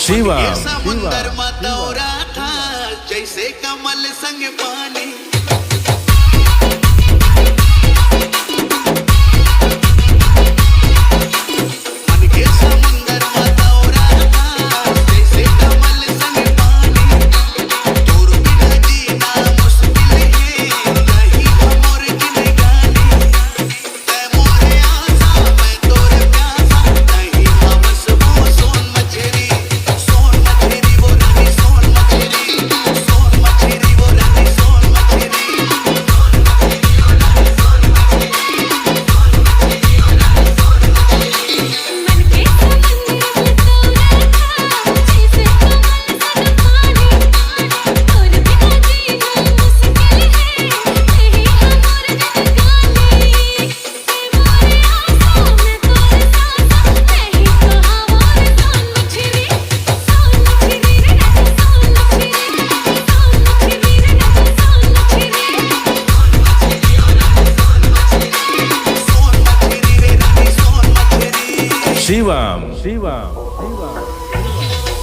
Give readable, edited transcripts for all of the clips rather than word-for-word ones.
शिवा समुंदर मतौरा था जैसे कमल संग पानी। मन के समुंदर मतौरा था जैसे कमल संग पानी। तोर बिना जीना मुश्किल है कहीं हमर जिंदगानी। तै मोरे आसा मैं तोरे प्यासा नहीं हमस वो सोन मछरी। सोन मछरी वो रानी सोन मछरी। सोन मछरी वो रानी सोन मछरी। मन के समुंदर मतौरा था जैसे कमल संग पानी। तोर बिना जीना मुश्किल है कहीं हमर जिंदगानी। तै मोरे आसा मैं तोरे सासा नहीं कहाँ मोर सोन मछरी। सोन मछरी रे राजा सोन मछरी। सोन मछरी रे राजा सोन मछरी। सोन मछरी रे रानी सोन मछरी। शिवा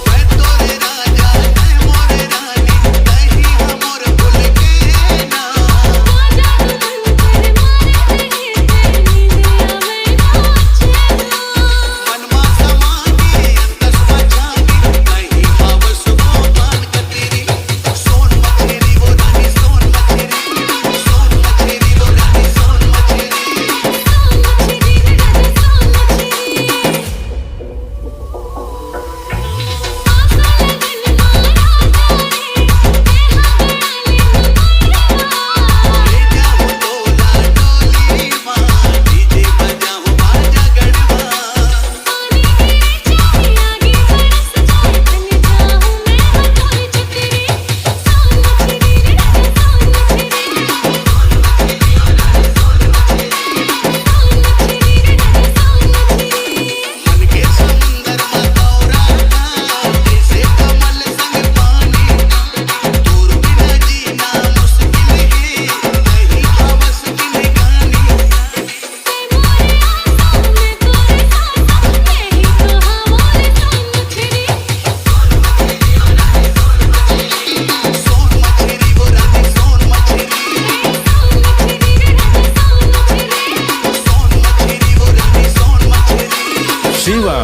मैं तोरे राजा तै मोरे रानी नहीं हमर भूल के ना। राजा तू बन कर मारे रहे नींद आवे ना चैना। मनमा समागी अंतस बचागी नहीं आवस वो मान कतेरी। सोन मछरी वो रानी सोन मछरी। सोन मछरी वो रानी सोन मछरी। सोन मछरी रे राजा सोन मछरी। आसा लगन मारा जाने ले जाऊं तोला डोली माँ डीजे बजाऊं बाजा गढ़वा। पानी गिरे चाहे आगे बरस जाए बन जाऊं मैं हथौड़ी चक्री। सोन मछरी रे राजा सोन मछरी। सोन मछरी रे राजा सोन मछरी। मन के समुंदर मतौरा था जैसे कमल संग पानी। तोर बिना जीना मुश्किल है नहीं आवस जिंदगानी। तै मोरे आसा मैं तोरे सासा नहीं कहाँ मोर सोन मछरी। सोन मछरी वो रानी सोन मछरी। सोन मछरी रे राजा सोन मछरी। सोन मछरी वो रानी सोन मछरी। शिवा